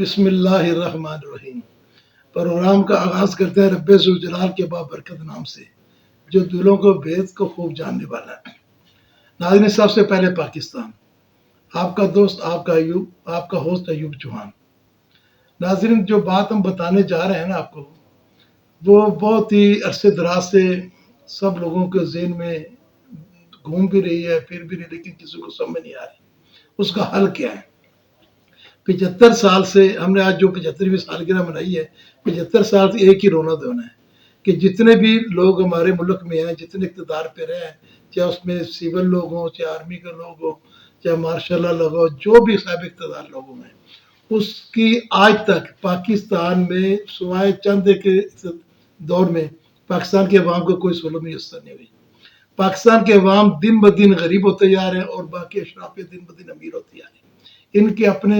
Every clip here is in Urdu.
بسم اللہ الرحمن الرحیم۔ پروگرام کا آغاز کرتے ہیں رب ذوالجلال کے بابرکت نام سے جو دلوں کو بھید کو خوب جاننے والا ہے۔ ناظرین، سب سے پہلے پاکستان، آپ کا دوست، آپ کا ایوب، آپ کا ہوسٹ ایوب چوہان۔ ناظرین، جو بات ہم بتانے جا رہے ہیں نا آپ کو، وہ بہت ہی عرصے دراز سے سب لوگوں کے ذہن میں گھوم بھی رہی ہے، پھر بھی رہی، لیکن کسی کو سمجھ نہیں آ رہی اس کا حل کیا ہے۔ 75 سال سے ہم نے آج جو 75ویں سالگرہ منائی ہے، 75 سال سے ایک ہی رونا دھونا ہے کہ جتنے بھی لوگ ہمارے ملک میں ہیں، جتنے اقتدار پہ رہے ہیں، چاہے اس میں سول لوگ ہوں، چاہے آرمی کے لوگ ہوں، چاہے مارشل لا لوگ ہوں، جو بھی صاحب اقتدار لوگوں میں، اس کی آج تک پاکستان میں سوائے چند کے دور میں پاکستان کے عوام کو کوئی سہولت میسر نہیں ہوئی۔ پاکستان کے عوام دن بدن غریب ہوتے جا رہے ہیں اور باقی اشراف دن بدن امیر ہوتے جا رہے ہیں۔ ان کے اپنے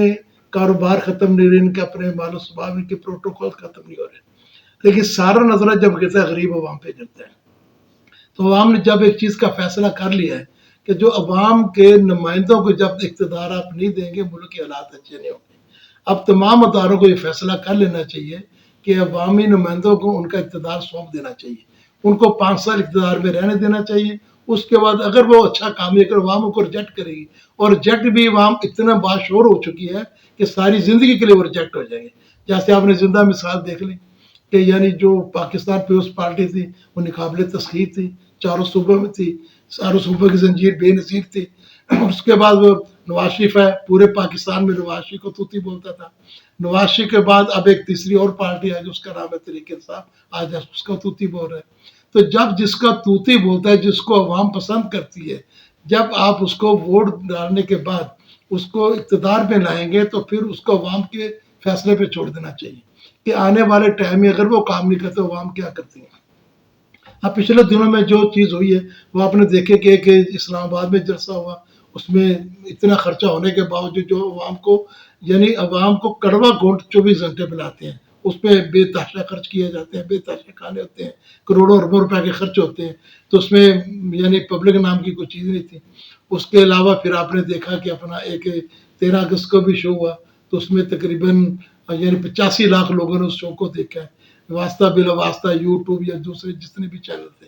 کاروبار ختم نہیں ہو رہے، ان کے اپنے مال و سباب، ان کے پروٹوکول ختم نہیں ہو رہے، لیکن سارا نظرہ جب گرتا ہے غریب عوام پہ گرتا ہے۔ تو عوام نے جب ایک چیز کا فیصلہ کر لیا ہے کہ جو عوام کے نمائندوں کو جب اقتدار آپ نہیں دیں گے، ملک کے حالات اچھے نہیں ہوں گے۔ اب تمام اداروں کو یہ فیصلہ کر لینا چاہیے کہ عوامی نمائندوں کو ان کا اقتدار سونپ دینا چاہیے، ان کو 5 سال اقتدار میں رہنے دینا چاہیے۔ اس کے بعد اگر وہ اچھا کام نہیں کرے، عوام کو ریجیکٹ کرے گی، اور ریجیکٹ بھی عوام اتنا باشعور ہو چکی ہے کہ ساری زندگی کے لیے وہ ریجیکٹ ہو جائیں گے۔ جیسے آپ نے زندہ مثال دیکھ لی کہ یعنی جو پاکستان پیپلز پارٹی تھی وہ ناقابل تسخیر تھی، چاروں صوبوں میں تھی، چاروں صوبوں کی زنجیر بے نظیر تھی۔ اس کے بعد وہ نواز شریف ہے، پورے پاکستان میں نواز شریف کو توتی بولتا تھا۔ نواز شریف کے بعد اب ایک تیسری اور پارٹی ہے، اس کا نام ہے تحریک انصاف، آج اس کا توتی بول رہا ہے۔ تو جب جس کا توتی بولتا ہے، جس کو عوام پسند کرتی ہے، جب آپ اس کو ووٹ ڈالنے کے بعد اس کو اقتدار میں لائیں گے تو پھر اس کو عوام کے فیصلے پہ چھوڑ دینا چاہیے کہ آنے والے ٹائم میں اگر وہ کام نہیں کرتے، عوام کیا کرتی ہیں۔ اب پچھلے دنوں میں جو چیز ہوئی ہے وہ آپ نے دیکھے کہ اسلام آباد میں جلسہ ہوا، اس میں اتنا خرچہ ہونے کے باوجود جو عوام کو یعنی عوام کو کڑوا گھونٹ 24 گھنٹے پلاتے ہیں، اس پہ بے تحاشا خرچ کیے جاتے ہیں، بے تحاشا کھانے ہوتے ہیں، کروڑوں اربوں روپے کے خرچ ہوتے ہیں۔ تو اس میں یعنی پبلک نام کی کوئی چیز نہیں تھی۔ اس کے علاوہ پھر آپ نے دیکھا کہ اپنا ایک 13 اگست کو بھی شو ہوا، تو اس میں تقریباً یعنی 85 لاکھ لوگوں نے اس شو کو دیکھا ہے، واسطہ بلا واسطہ یوٹیوب یا دوسرے جتنے بھی چینل تھے۔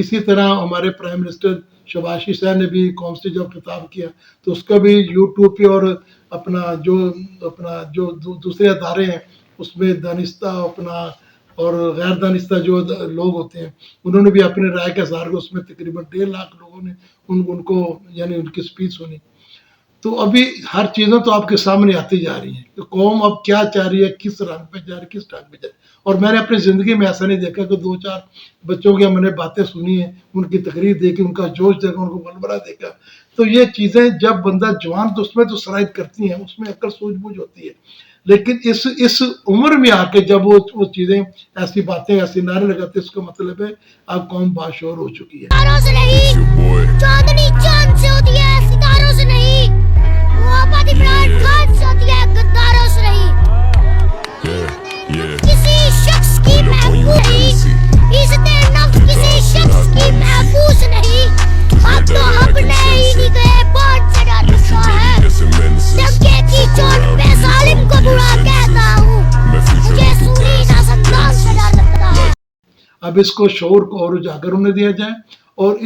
اسی طرح ہمارے پرائم منسٹر شہباز شریف صاحب نے بھی قوم سے جب خطاب کیا تو اس کا بھی یوٹیوب پہ اور اپنا جو دوسرے ادارے ہیں اس میں دانستہ اپنا اور غیر دانستہ جو لوگ ہوتے ہیں، انہوں نے بھی اپنے رائے کا اظہار کیا۔ اس میں تقریباً 1.5 لاکھ لوگوں نے ان کو یعنی ان کی سپیچ سنی۔ تو ابھی ہر چیزیں تو آپ کے سامنے آتی جا رہی ہیں کہ قوم اب کیا چاہ رہی ہے، کس رنگ پہ جا رہی ہے، کس ٹانگ پہ جا رہی ہے۔ اور میں نے اپنی زندگی میں ایسا نہیں دیکھا کہ 2-4 بچوں کی ہم نے باتیں سنی ہیں، ان کی تقریر دیکھی، ان کا جوش دیکھا، ان کو ولولہ دیکھا۔ تو یہ چیزیں جب بندہ جوان تو اس میں تو شرائط کرتی ہیں، اس میں عقل سوجھ بوجھ ہوتی ہے، لیکن اس عمر میں آ کے جب وہ چیزیں ایسی باتیں ایسی نعرے لگاتے، اس کا مطلب ہے اب قوم باشعور ہو چکی ہے۔ ستاروں سے نہیں، چاندنی چاند سے ہوتی ہے، ستاروں سے نہیں، وہ آبادی عمران خان سے ہوتی ہے، غداروں سے نہیں۔ کسی شخص کی محفوظ نہیں، عزت نفس کسی شخص کی محفوظ نہیں۔ اب تو اپنے ہی نگہ بان سے ڈر رکھا ہے، دھمکے کی چوٹ پہ ظالم کو برا کہتا ہوں، مجھے سوری نازندان سے ڈر لگتا ہے۔ اب اس کو شعور کو اور اجاگر ہونے دیا جائے اور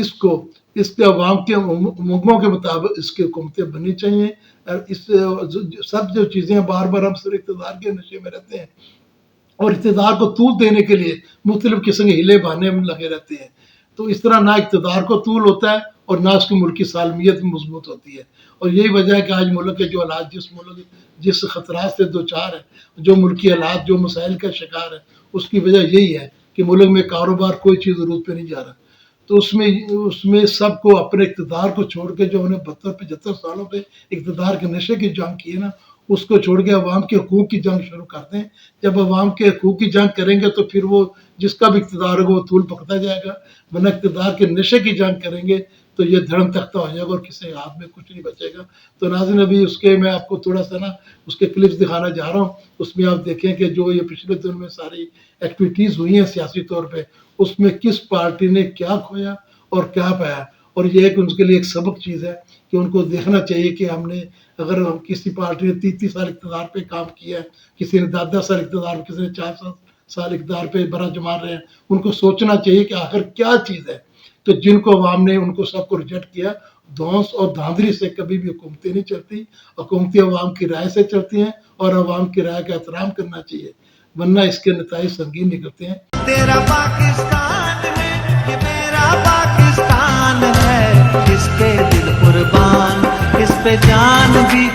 اس کے عوام کے امنگوں کے مطابق اس کی حکومتیں بننی چاہیے۔ اور اس سب جو چیزیں بار بار ہم صرف اقتدار کے نشے میں رہتے ہیں اور اقتدار کو طول دینے کے لیے مختلف قسم کے ہیلے بہانے میں لگے رہتے ہیں، تو اس طرح نہ اقتدار کو طول ہوتا ہے اور نہ اس کی ملکی سالمیت مضبوط ہوتی ہے۔ اور یہی وجہ ہے کہ آج ملک کے جو حالات جس خطرات سے دوچار ہے، جو ملکی حالات جو مسائل کا شکار ہے، اس کی وجہ یہی ہے کہ ملک میں کاروبار کوئی چیز ضرورت پہ نہیں جا رہا۔ تو اس میں سب کو اپنے اقتدار کو چھوڑ کے جو انہیں 72-75 سالوں پہ اقتدار کے نشے کی جنگ کی ہے نا، اس کو چھوڑ کے عوام کے حقوق کی جنگ شروع کر دیں۔ جب عوام کے حقوق کی جنگ کریں گے تو پھر وہ جس کا بھی اقتدار ہوگا وہ طول پکتا جائے گا، ورنہ اقتدار کے نشے کی جنگ کریں گے تو یہ دھڑم تختہ ہو جائے گا اور کسی ہاتھ میں کچھ نہیں بچے گا۔ تو ناظرین، ابھی اس کے میں آپ کو تھوڑا سا نا اس کے کلپس دکھانا جا رہا ہوں، اس میں آپ دیکھیں کہ جو یہ پچھلے دن میں ساری ایکٹیویٹیز ہوئی ہیں سیاسی طور پہ، اس میں کس پارٹی نے کیا کھویا اور کیا پایا، اور یہ ایک ان کے لیے ایک سبق چیز ہے کہ ان کو دیکھنا چاہیے کہ ہم نے اگر کسی پارٹی نے 30 سال اقتدار پہ کام کیا ہے، کسی نے 10 سال اقتدار پہ، کسی نے 4 سال اقتدار پہ برا جما رہے ہیں، ان کو سوچنا چاہیے کہ آخر کیا چیز ہے. تو جن کو عوام نے ان کو سب کو ریجیکٹ کیا، دھونس اور دھاندلی سے کبھی بھی حکومتیں نہیں چلتی. حکومتیں عوام کی رائے سے چلتی ہیں اور عوام کی رائے کا احترام کرنا چاہیے، ورنہ اس کے نتائج سنگین نکلتے ہیں. تیرا پاکستان ہے یہ میرا پاکستان ہے، اس پہ دل قربان، اس پہ جان بھی